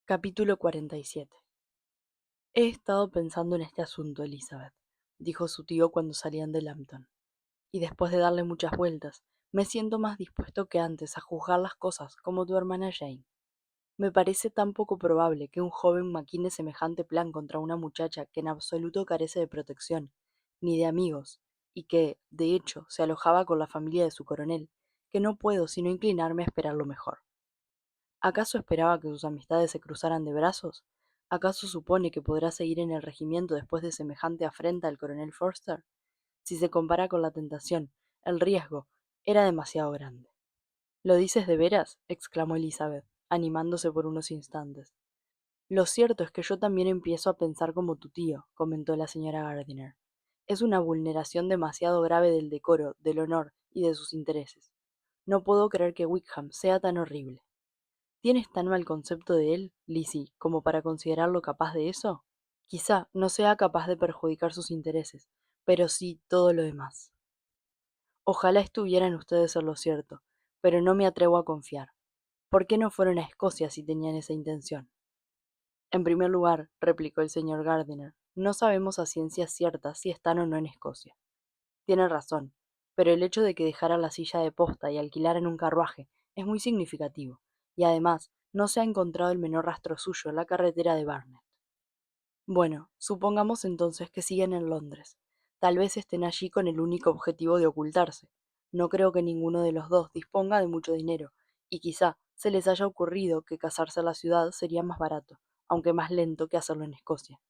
Capítulo 47. He estado pensando en este asunto, Elizabeth, dijo su tío cuando salían de Lambton, y después de darle muchas vueltas, me siento más dispuesto que antes a juzgar las cosas como tu hermana Jane. Me parece tan poco probable que un joven maquine semejante plan contra una muchacha que en absoluto carece de protección, ni de amigos, y que, de hecho, se alojaba con la familia de su coronel, que no puedo sino inclinarme a esperar lo mejor. ¿Acaso esperaba que sus amistades se cruzaran de brazos? ¿Acaso supone que podrá seguir en el regimiento después de semejante afrenta al coronel Forster? Si se compara con la tentación, el riesgo era demasiado grande. ¿Lo dices de veras? Exclamó Elizabeth, animándose por unos instantes. Lo cierto es que yo también empiezo a pensar como tu tío, comentó la señora Gardiner. Es una vulneración demasiado grave del decoro, del honor y de sus intereses. No puedo creer que Wickham sea tan horrible. ¿Tienes tan mal concepto de él, Lizzie, como para considerarlo capaz de eso? Quizá no sea capaz de perjudicar sus intereses, pero sí todo lo demás. Ojalá estuvieran ustedes en lo cierto, pero no me atrevo a confiar. ¿Por qué no fueron a Escocia si tenían esa intención? En primer lugar, replicó el señor Gardiner, no sabemos a ciencia cierta si están o no en Escocia. Tiene razón, pero el hecho de que dejara la silla de posta y alquilaran un carruaje es muy significativo, y además no se ha encontrado el menor rastro suyo en la carretera de Barnet. Bueno, supongamos entonces que siguen en Londres. Tal vez estén allí con el único objetivo de ocultarse. No creo que ninguno de los dos disponga de mucho dinero, y quizá se les haya ocurrido que casarse en la ciudad sería más barato, aunque más lento que hacerlo en Escocia.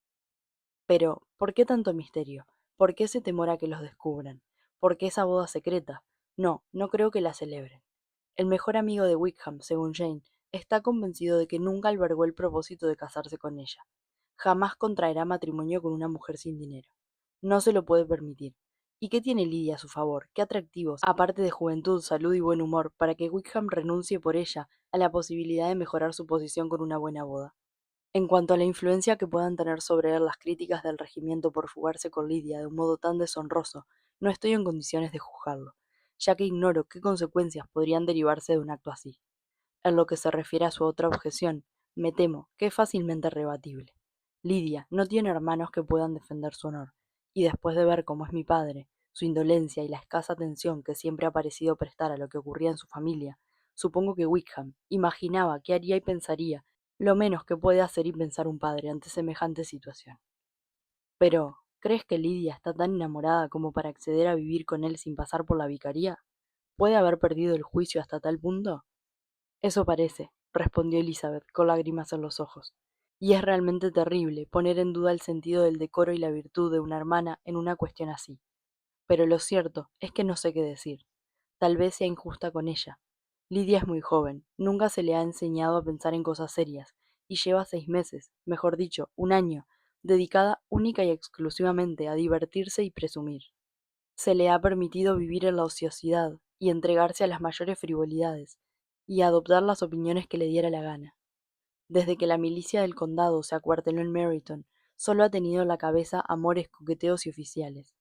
Pero, ¿por qué tanto misterio? ¿Por qué ese temor a que los descubran? ¿Por qué esa boda secreta? No, no creo que la celebren. El mejor amigo de Wickham, según Jane, está convencido de que nunca albergó el propósito de casarse con ella. Jamás contraerá matrimonio con una mujer sin dinero. No se lo puede permitir. ¿Y qué tiene Lidia a su favor? ¿Qué atractivos, aparte de juventud, salud y buen humor, para que Wickham renuncie por ella a la posibilidad de mejorar su posición con una buena boda? En cuanto a la influencia que puedan tener sobre él las críticas del regimiento por fugarse con Lidia de un modo tan deshonroso, no estoy en condiciones de juzgarlo, ya que ignoro qué consecuencias podrían derivarse de un acto así. En lo que se refiere a su otra objeción, me temo que es fácilmente rebatible. Lidia no tiene hermanos que puedan defender su honor, y después de ver cómo es mi padre, su indolencia y la escasa atención que siempre ha parecido prestar a lo que ocurría en su familia, supongo que Wickham imaginaba qué haría y pensaría lo menos que puede hacer y pensar un padre ante semejante situación. Pero, ¿crees que Lidia está tan enamorada como para acceder a vivir con él sin pasar por la vicaría? ¿Puede haber perdido el juicio hasta tal punto? Eso parece, respondió Elizabeth con lágrimas en los ojos. Y es realmente terrible poner en duda el sentido del decoro y la virtud de una hermana en una cuestión así. Pero lo cierto es que no sé qué decir. Tal vez sea injusta con ella. Lidia es muy joven, nunca se le ha enseñado a pensar en cosas serias, y lleva 6 meses, mejor dicho, un año, dedicada única y exclusivamente a divertirse y presumir. Se le ha permitido vivir en la ociosidad y entregarse a las mayores frivolidades, y adoptar las opiniones que le diera la gana. Desde que la milicia del condado se acuarteló en Meryton, solo ha tenido en la cabeza amores, coqueteos y oficiales.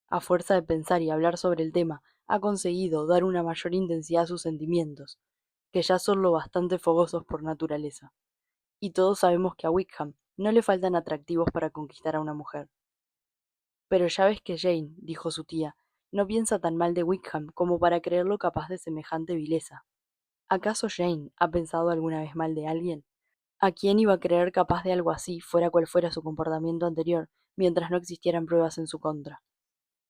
A fuerza de pensar y hablar sobre el tema, ha conseguido dar una mayor intensidad a sus sentimientos, que ya son lo bastante fogosos por naturaleza. Y todos sabemos que a Wickham no le faltan atractivos para conquistar a una mujer. Pero ya ves que Jane, dijo su tía, no piensa tan mal de Wickham como para creerlo capaz de semejante vileza. ¿Acaso Jane ha pensado alguna vez mal de alguien? ¿A quién iba a creer capaz de algo así, fuera cual fuera su comportamiento anterior, mientras no existieran pruebas en su contra?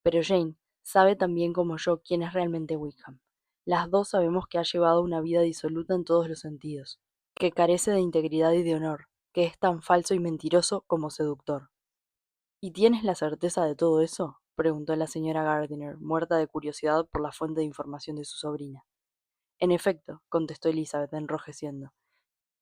Pero Jane sabe tan bien como yo quién es realmente Wickham. Las dos sabemos que ha llevado una vida disoluta en todos los sentidos, que carece de integridad y de honor, que es tan falso y mentiroso como seductor. ¿Y tienes la certeza de todo eso? Preguntó la señora Gardiner, muerta de curiosidad por la fuente de información de su sobrina. En efecto, contestó Elizabeth, enrojeciendo.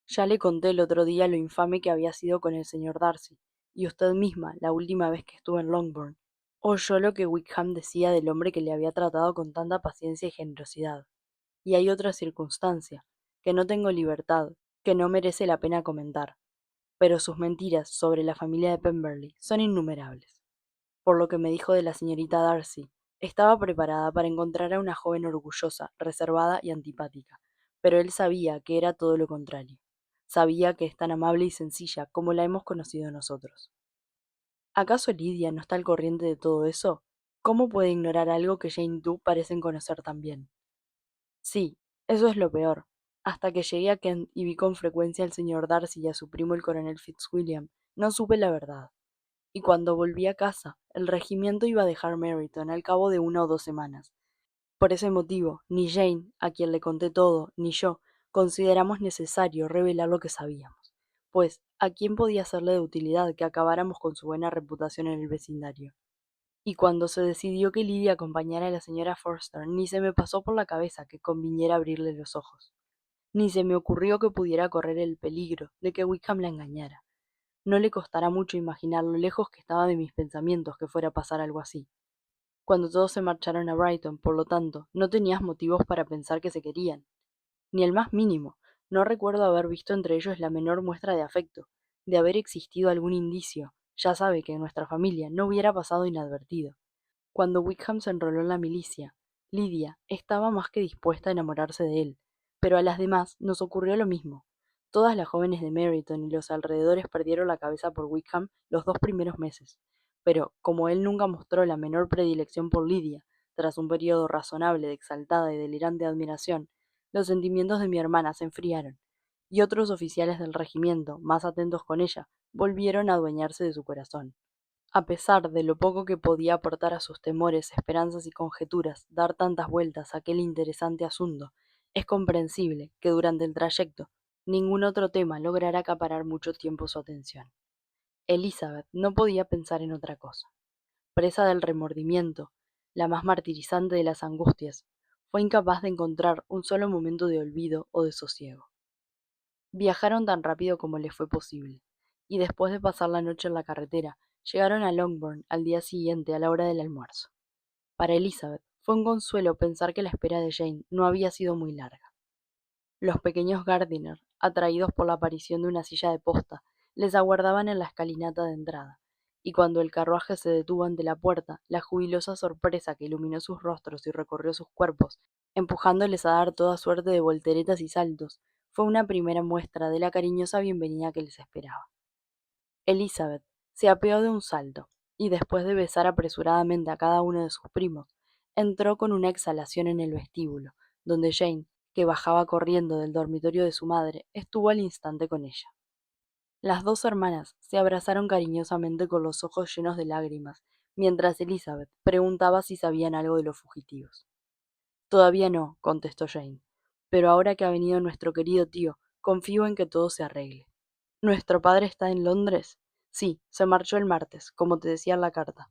Ya le conté el otro día lo infame que había sido con el señor Darcy, y usted misma, la última vez que estuve en Longbourn, oyó lo que Wickham decía del hombre que le había tratado con tanta paciencia y generosidad. Y hay otra circunstancia, que no tengo libertad, que no merece la pena comentar, pero sus mentiras sobre la familia de Pemberley son innumerables. Por lo que me dijo de la señorita Darcy, estaba preparada para encontrar a una joven orgullosa, reservada y antipática, pero él sabía que era todo lo contrario. Sabía que es tan amable y sencilla como la hemos conocido nosotros. ¿Acaso Lidia no está al corriente de todo eso? ¿Cómo puede ignorar algo que Jane y tú parecen conocer tan bien? Sí, eso es lo peor. Hasta que llegué a Kent y vi con frecuencia al señor Darcy y a su primo el coronel Fitzwilliam, no supe la verdad. Y cuando volví a casa, el regimiento iba a dejar Meryton al cabo de 1 o 2 semanas. Por ese motivo, ni Jane, a quien le conté todo, ni yo, consideramos necesario revelar lo que sabíamos. Pues, ¿a quién podía serle de utilidad que acabáramos con su buena reputación en el vecindario? Y cuando se decidió que Lidia acompañara a la señora Forster, ni se me pasó por la cabeza que conviniera abrirle los ojos. Ni se me ocurrió que pudiera correr el peligro de que Wickham la engañara. No le costará mucho imaginar lo lejos que estaba de mis pensamientos que fuera a pasar algo así. Cuando todos se marcharon a Brighton, por lo tanto, no tenías motivos para pensar que se querían, ni el más mínimo. No recuerdo haber visto entre ellos la menor muestra de afecto, de haber existido algún indicio. Ya sabe que en nuestra familia no hubiera pasado inadvertido. Cuando Wickham se enroló en la milicia, Lidia estaba más que dispuesta a enamorarse de él, pero a las demás nos ocurrió lo mismo. Todas las jóvenes de Meryton y los alrededores perdieron la cabeza por Wickham los 2 primeros meses, pero como él nunca mostró la menor predilección por Lidia, tras un periodo razonable de exaltada y delirante admiración, los sentimientos de mi hermana se enfriaron, y otros oficiales del regimiento, más atentos con ella, volvieron a adueñarse de su corazón. A pesar de lo poco que podía aportar a sus temores, esperanzas y conjeturas dar tantas vueltas a aquel interesante asunto, es comprensible que durante el trayecto ningún otro tema lograra acaparar mucho tiempo su atención. Elizabeth no podía pensar en otra cosa. Presa del remordimiento, la más martirizante de las angustias, fue incapaz de encontrar un solo momento de olvido o de sosiego. Viajaron tan rápido como les fue posible, y después de pasar la noche en la carretera, llegaron a Longbourn al día siguiente a la hora del almuerzo. Para Elizabeth fue un consuelo pensar que la espera de Jane no había sido muy larga. Los pequeños Gardiner, atraídos por la aparición de una silla de posta, les aguardaban en la escalinata de entrada, y cuando el carruaje se detuvo ante la puerta, la jubilosa sorpresa que iluminó sus rostros y recorrió sus cuerpos, empujándoles a dar toda suerte de volteretas y saltos, fue una primera muestra de la cariñosa bienvenida que les esperaba. Elizabeth se apeó de un salto, y después de besar apresuradamente a cada uno de sus primos, entró con una exhalación en el vestíbulo, donde Jane, que bajaba corriendo del dormitorio de su madre, estuvo al instante con ella. Las dos hermanas se abrazaron cariñosamente con los ojos llenos de lágrimas, mientras Elizabeth preguntaba si sabían algo de los fugitivos. Todavía no, contestó Jane, pero ahora que ha venido nuestro querido tío, confío en que todo se arregle. ¿Nuestro padre está en Londres? Sí, se marchó el martes, como te decía en la carta.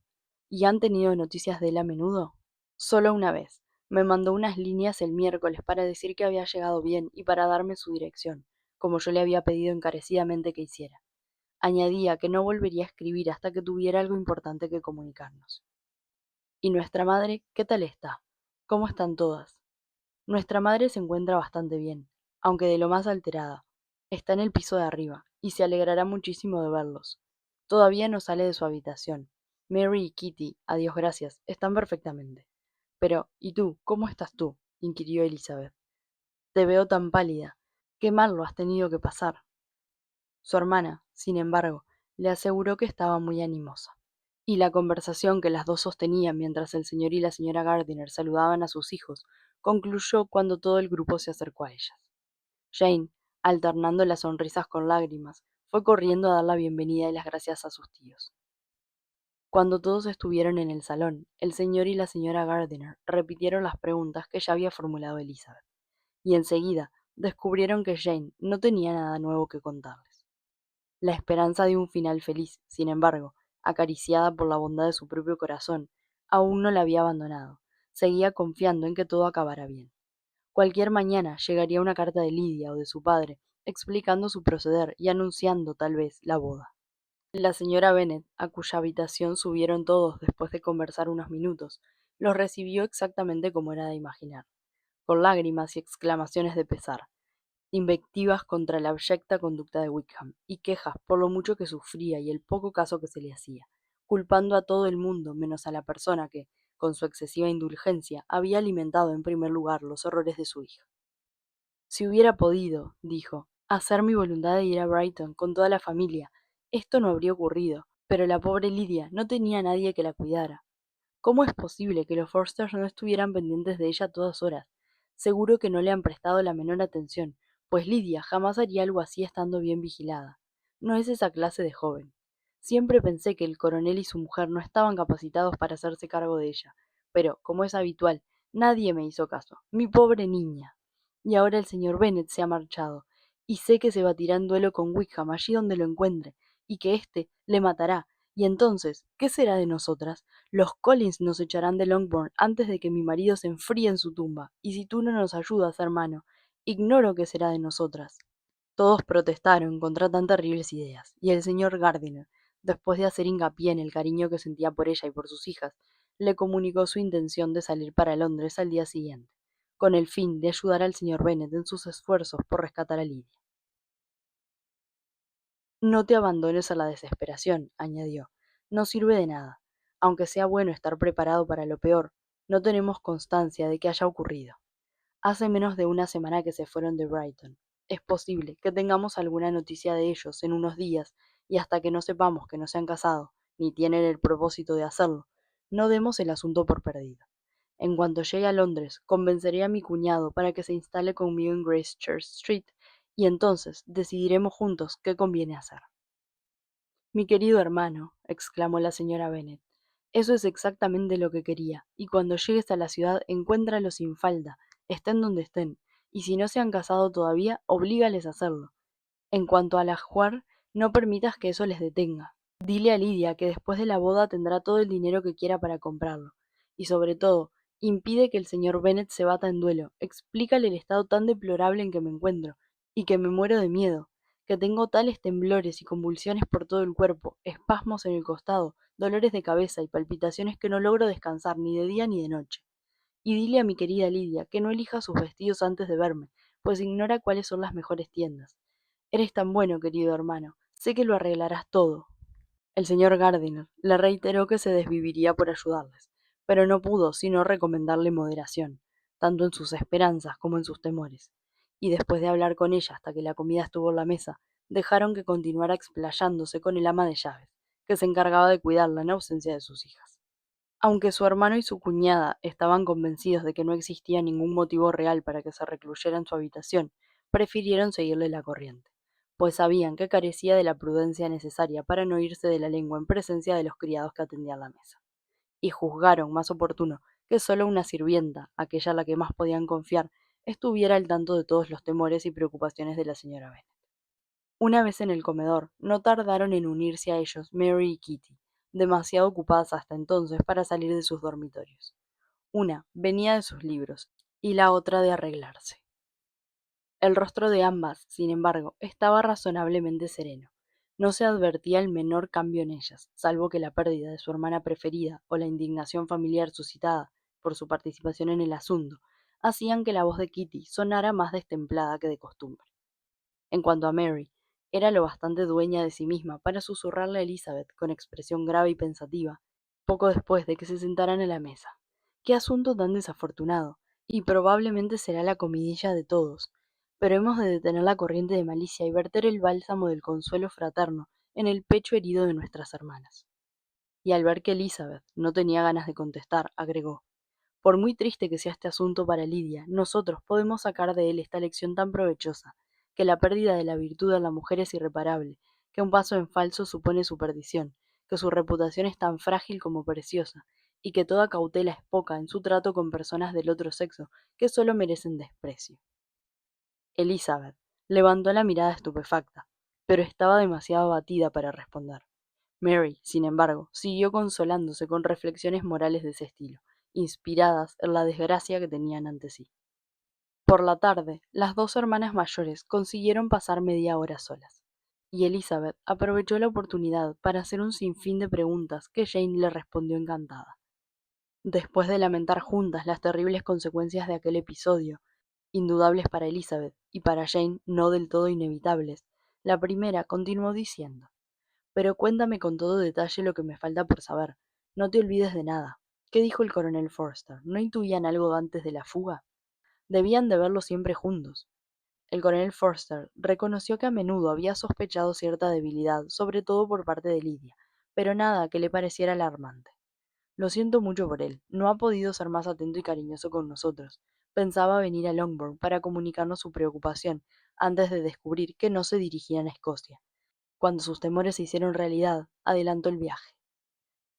¿Y han tenido noticias de él a menudo? Solo una vez. Me mandó unas líneas el miércoles para decir que había llegado bien y para darme su dirección, como yo le había pedido encarecidamente que hiciera. Añadía que no volvería a escribir hasta que tuviera algo importante que comunicarnos. ¿Y nuestra madre, qué tal está? ¿Cómo están todas? Nuestra madre se encuentra bastante bien, aunque de lo más alterada. Está en el piso de arriba, y se alegrará muchísimo de verlos. Todavía no sale de su habitación. Mary y Kitty, a Dios gracias, están perfectamente. Pero, ¿y tú? ¿Cómo estás tú? Inquirió Elizabeth. Te veo tan pálida. Qué mal lo has tenido que pasar. Su hermana, sin embargo, le aseguró que estaba muy animosa. Y la conversación que las dos sostenían mientras el señor y la señora Gardiner saludaban a sus hijos concluyó cuando todo el grupo se acercó a ellas. Jane, alternando las sonrisas con lágrimas, fue corriendo a dar la bienvenida y las gracias a sus tíos. Cuando todos estuvieron en el salón, el señor y la señora Gardiner repitieron las preguntas que ya había formulado Elizabeth, y enseguida descubrieron que Jane no tenía nada nuevo que contarles. La esperanza de un final feliz, sin embargo, acariciada por la bondad de su propio corazón, aún no la había abandonado. Seguía confiando en que todo acabara bien. Cualquier mañana llegaría una carta de Lidia o de su padre, explicando su proceder y anunciando, tal vez, la boda. La señora Bennet, a cuya habitación subieron todos después de conversar unos minutos, los recibió exactamente como era de imaginar, con lágrimas y exclamaciones de pesar, invectivas contra la abyecta conducta de Wickham, y quejas por lo mucho que sufría y el poco caso que se le hacía, culpando a todo el mundo menos a la persona que, con su excesiva indulgencia, había alimentado en primer lugar los horrores de su hija. Si hubiera podido, dijo, hacer mi voluntad de ir a Brighton con toda la familia. Esto no habría ocurrido, pero la pobre Lydia no tenía a nadie que la cuidara. ¿Cómo es posible que los Forsters no estuvieran pendientes de ella a todas horas? Seguro que no le han prestado la menor atención, pues Lydia jamás haría algo así estando bien vigilada. No es esa clase de joven. Siempre pensé que el coronel y su mujer no estaban capacitados para hacerse cargo de ella, pero, como es habitual, nadie me hizo caso. Mi pobre niña. Y ahora el señor Bennet se ha marchado, y sé que se batirá en duelo con Wickham allí donde lo encuentre, y que éste le matará. Y entonces, ¿qué será de nosotras? Los Collins nos echarán de Longbourn antes de que mi marido se enfríe en su tumba, y si tú no nos ayudas, hermano, ignoro qué será de nosotras. Todos protestaron contra tan terribles ideas, y el señor Gardiner, después de hacer hincapié en el cariño que sentía por ella y por sus hijas, le comunicó su intención de salir para Londres al día siguiente, con el fin de ayudar al señor Bennet en sus esfuerzos por rescatar a Lydia. No te abandones a la desesperación, añadió. No sirve de nada. Aunque sea bueno estar preparado para lo peor, no tenemos constancia de que haya ocurrido. Hace menos de una semana que se fueron de Brighton. Es posible que tengamos alguna noticia de ellos en unos días, y hasta que no sepamos que no se han casado, ni tienen el propósito de hacerlo, no demos el asunto por perdido. En cuanto llegue a Londres, convenceré a mi cuñado para que se instale conmigo en Gracechurch Street, y entonces decidiremos juntos qué conviene hacer. Mi querido hermano, exclamó la señora Bennet, eso es exactamente lo que quería, y cuando llegues a la ciudad encuéntralos sin falda, estén donde estén, y si no se han casado todavía, oblígales a hacerlo. En cuanto al ajuar, no permitas que eso les detenga. Dile a Lidia que después de la boda tendrá todo el dinero que quiera para comprarlo. Y sobre todo, impide que el señor Bennet se bata en duelo. Explícale el estado tan deplorable en que me encuentro, y que me muero de miedo, que tengo tales temblores y convulsiones por todo el cuerpo, espasmos en el costado, dolores de cabeza y palpitaciones que no logro descansar ni de día ni de noche. Y dile a mi querida Lidia que no elija sus vestidos antes de verme, pues ignora cuáles son las mejores tiendas. Eres tan bueno, querido hermano. Sé que lo arreglarás todo. El señor Gardiner le reiteró que se desviviría por ayudarles, pero no pudo sino recomendarle moderación, tanto en sus esperanzas como en sus temores. Y después de hablar con ella hasta que la comida estuvo en la mesa, dejaron que continuara explayándose con el ama de llaves, que se encargaba de cuidarla en ausencia de sus hijas. Aunque su hermano y su cuñada estaban convencidos de que no existía ningún motivo real para que se recluyera en su habitación, prefirieron seguirle la corriente, pues sabían que carecía de la prudencia necesaria para no irse de la lengua en presencia de los criados que atendían la mesa, y juzgaron más oportuno que solo una sirvienta, aquella a la que más podían confiar, estuviera al tanto de todos los temores y preocupaciones de la señora Bennet. Una vez en el comedor, no tardaron en unirse a ellos Mary y Kitty, demasiado ocupadas hasta entonces para salir de sus dormitorios. Una venía de sus libros y la otra de arreglarse. El rostro de ambas, sin embargo, estaba razonablemente sereno. No se advertía el menor cambio en ellas, salvo que la pérdida de su hermana preferida o la indignación familiar suscitada por su participación en el asunto hacían que la voz de Kitty sonara más destemplada que de costumbre. En cuanto a Mary, era lo bastante dueña de sí misma para susurrarle a Elizabeth con expresión grave y pensativa, poco después de que se sentaran a la mesa. Qué asunto tan desafortunado, y probablemente será la comidilla de todos, pero hemos de detener la corriente de malicia y verter el bálsamo del consuelo fraterno en el pecho herido de nuestras hermanas. Y al ver que Elizabeth no tenía ganas de contestar, agregó, por muy triste que sea este asunto para Lidia, nosotros podemos sacar de él esta lección tan provechosa, que la pérdida de la virtud en la mujer es irreparable, que un paso en falso supone su perdición, que su reputación es tan frágil como preciosa, y que toda cautela es poca en su trato con personas del otro sexo, que solo merecen desprecio. Elizabeth levantó la mirada estupefacta, pero estaba demasiado abatida para responder. Mary, sin embargo, siguió consolándose con reflexiones morales de ese estilo, inspiradas en la desgracia que tenían ante sí. Por la tarde, las dos hermanas mayores consiguieron pasar media hora solas, y Elizabeth aprovechó la oportunidad para hacer un sinfín de preguntas que Jane le respondió encantada. Después de lamentar juntas las terribles consecuencias de aquel episodio, indudables para Elizabeth y para Jane no del todo inevitables, la primera continuó diciendo, pero cuéntame con todo detalle lo que me falta por saber. No te olvides de nada. ¿Qué dijo el coronel Forster? ¿No intuían algo antes de la fuga? Debían de verlo siempre juntos. El coronel Forster reconoció que a menudo había sospechado cierta debilidad, sobre todo por parte de Lidia, pero nada que le pareciera alarmante. Lo siento mucho por él, no ha podido ser más atento y cariñoso con nosotros. Pensaba venir a Longbourn para comunicarnos su preocupación antes de descubrir que no se dirigían a Escocia. Cuando sus temores se hicieron realidad, adelantó el viaje.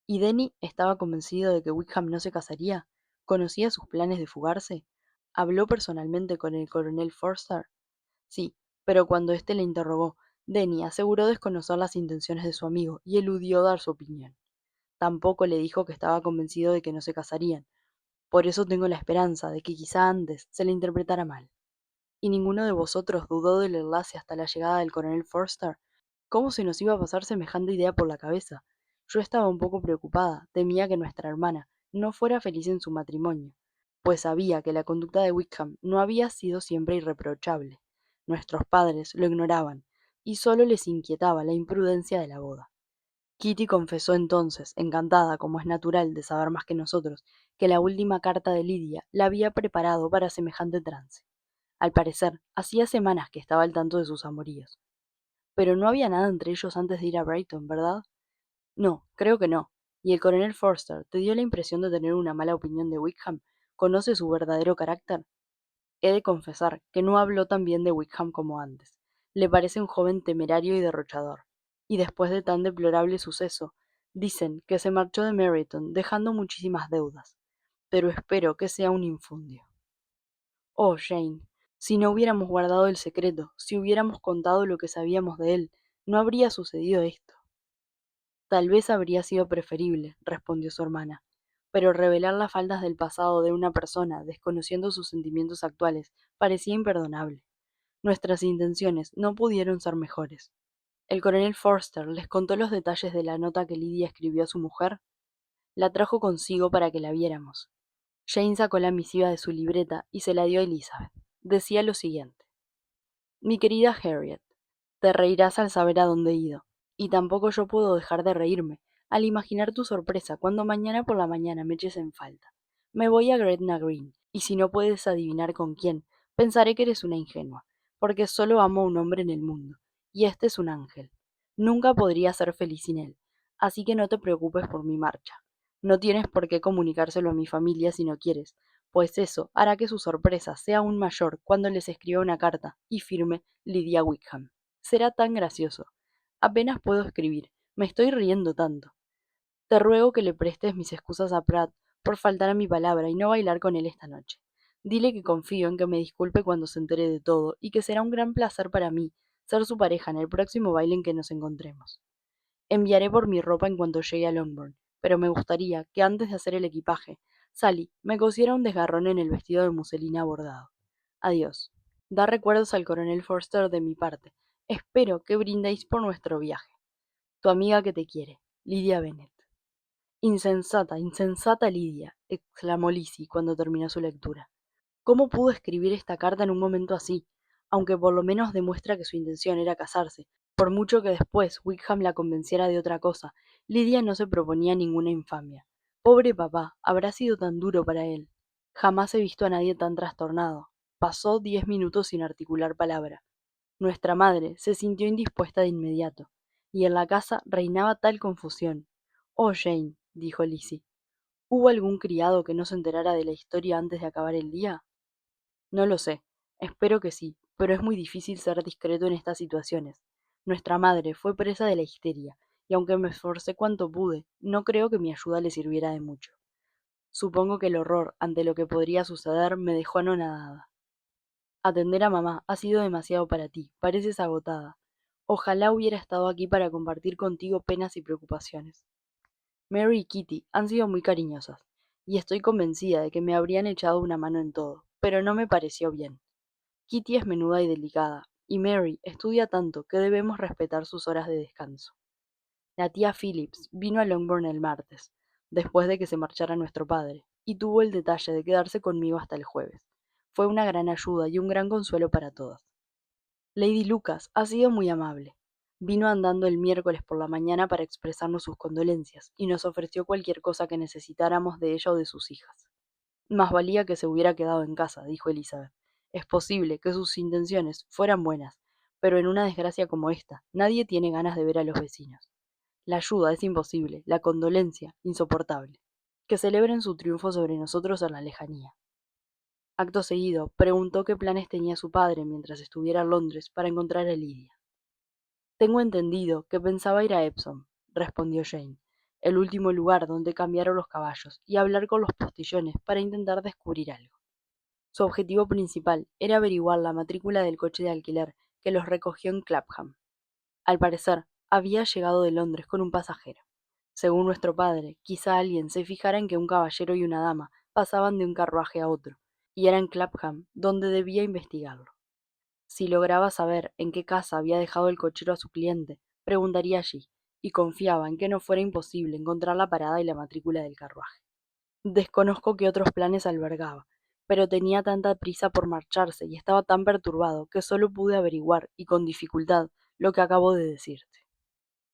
¿Y Denny estaba convencido de que Wickham no se casaría? ¿Conocía sus planes de fugarse? ¿Habló personalmente con el coronel Forster? Sí, pero cuando éste le interrogó, Denny aseguró desconocer las intenciones de su amigo y eludió dar su opinión. Tampoco le dijo que estaba convencido de que no se casarían. Por eso tengo la esperanza de que quizá antes se le interpretara mal. ¿Y ninguno de vosotros dudó del enlace hasta la llegada del coronel Forster? ¿Cómo se nos iba a pasar semejante idea por la cabeza? Yo estaba un poco preocupada, temía que nuestra hermana no fuera feliz en su matrimonio, pues sabía que la conducta de Wickham no había sido siempre irreprochable. Nuestros padres lo ignoraban, y solo les inquietaba la imprudencia de la boda. Kitty confesó entonces, encantada, como es natural, de saber más que nosotros, que la última carta de Lidia la había preparado para semejante trance. Al parecer, hacía semanas que estaba al tanto de sus amoríos. Pero no había nada entre ellos antes de ir a Brighton, ¿verdad? No, creo que no. ¿Y el coronel Forster te dio la impresión de tener una mala opinión de Wickham? ¿Conoce su verdadero carácter? He de confesar que no habló tan bien de Wickham como antes. Le parece un joven temerario y derrochador. Y después de tan deplorable suceso, dicen que se marchó de Meryton dejando muchísimas deudas. Pero espero que sea un infundio. Oh, Jane, si no hubiéramos guardado el secreto, si hubiéramos contado lo que sabíamos de él, no habría sucedido esto. Tal vez habría sido preferible, respondió su hermana, pero revelar las faltas del pasado de una persona, desconociendo sus sentimientos actuales, parecía imperdonable. Nuestras intenciones no pudieron ser mejores. El coronel Forster les contó los detalles de la nota que Lydia escribió a su mujer. La trajo consigo para que la viéramos. Jane sacó la misiva de su libreta y se la dio a Elizabeth. Decía lo siguiente: Mi querida Harriet, te reirás al saber a dónde he ido, y tampoco yo puedo dejar de reírme al imaginar tu sorpresa cuando mañana por la mañana me eches en falta. Me voy a Gretna Green, y si no puedes adivinar con quién, pensaré que eres una ingenua, porque solo amo a un hombre en el mundo, y este es un ángel. Nunca podría ser feliz sin él, así que no te preocupes por mi marcha. No tienes por qué comunicárselo a mi familia si no quieres, pues eso hará que su sorpresa sea aún mayor cuando les escriba una carta y firme Lydia Wickham. Será tan gracioso. Apenas puedo escribir, me estoy riendo tanto. Te ruego que le prestes mis excusas a Pratt por faltar a mi palabra y no bailar con él esta noche. Dile que confío en que me disculpe cuando se entere de todo y que será un gran placer para mí ser su pareja en el próximo baile en que nos encontremos. Enviaré por mi ropa en cuanto llegue a Longbourn, pero me gustaría que antes de hacer el equipaje, Sally me cosiera un desgarrón en el vestido de muselina bordado. Adiós. Da recuerdos al coronel Forster de mi parte. Espero que brindéis por nuestro viaje. Tu amiga que te quiere, Lydia Bennet. Insensata, insensata Lydia, exclamó Lizzie cuando terminó su lectura. ¿Cómo pudo escribir esta carta en un momento así? Aunque por lo menos demuestra que su intención era casarse. Por mucho que después Wickham la convenciera de otra cosa, Lydia no se proponía ninguna infamia. Pobre papá, habrá sido tan duro para él. Jamás he visto a nadie tan trastornado. Pasó 10 minutos sin articular palabra. Nuestra madre se sintió indispuesta de inmediato, y en la casa reinaba tal confusión. Oh, Jane, dijo Lizzie, ¿hubo algún criado que no se enterara de la historia antes de acabar el día? No lo sé. Espero que sí, pero es muy difícil ser discreto en estas situaciones. Nuestra madre fue presa de la histeria, y aunque me esforcé cuanto pude, no creo que mi ayuda le sirviera de mucho. Supongo que el horror ante lo que podría suceder me dejó anonadada. Atender a mamá ha sido demasiado para ti, pareces agotada. Ojalá hubiera estado aquí para compartir contigo penas y preocupaciones. Mary y Kitty han sido muy cariñosas, y estoy convencida de que me habrían echado una mano en todo, pero no me pareció bien. Kitty es menuda y delicada, y Mary estudia tanto que debemos respetar sus horas de descanso. La tía Phillips vino a Longbourn el martes, después de que se marchara nuestro padre, y tuvo el detalle de quedarse conmigo hasta el jueves. Fue una gran ayuda y un gran consuelo para todas. Lady Lucas ha sido muy amable. Vino andando el miércoles por la mañana para expresarnos sus condolencias, y nos ofreció cualquier cosa que necesitáramos de ella o de sus hijas. Más valía que se hubiera quedado en casa, dijo Elizabeth. Es posible que sus intenciones fueran buenas, pero en una desgracia como esta, nadie tiene ganas de ver a los vecinos. La ayuda es imposible, la condolencia insoportable. Que celebren su triunfo sobre nosotros en la lejanía. Acto seguido, preguntó qué planes tenía su padre mientras estuviera en Londres para encontrar a Lidia. Tengo entendido que pensaba ir a Epsom, respondió Jane, el último lugar donde cambiaron los caballos, y hablar con los postillones para intentar descubrir algo. Su objetivo principal era averiguar la matrícula del coche de alquiler que los recogió en Clapham. Al parecer, había llegado de Londres con un pasajero. Según nuestro padre, quizá alguien se fijara en que un caballero y una dama pasaban de un carruaje a otro, y era en Clapham donde debía investigarlo. Si lograba saber en qué casa había dejado el cochero a su cliente, preguntaría allí, y confiaba en que no fuera imposible encontrar la parada y la matrícula del carruaje. Desconozco qué otros planes albergaba, pero tenía tanta prisa por marcharse y estaba tan perturbado que solo pude averiguar, y con dificultad, lo que acabo de decirte.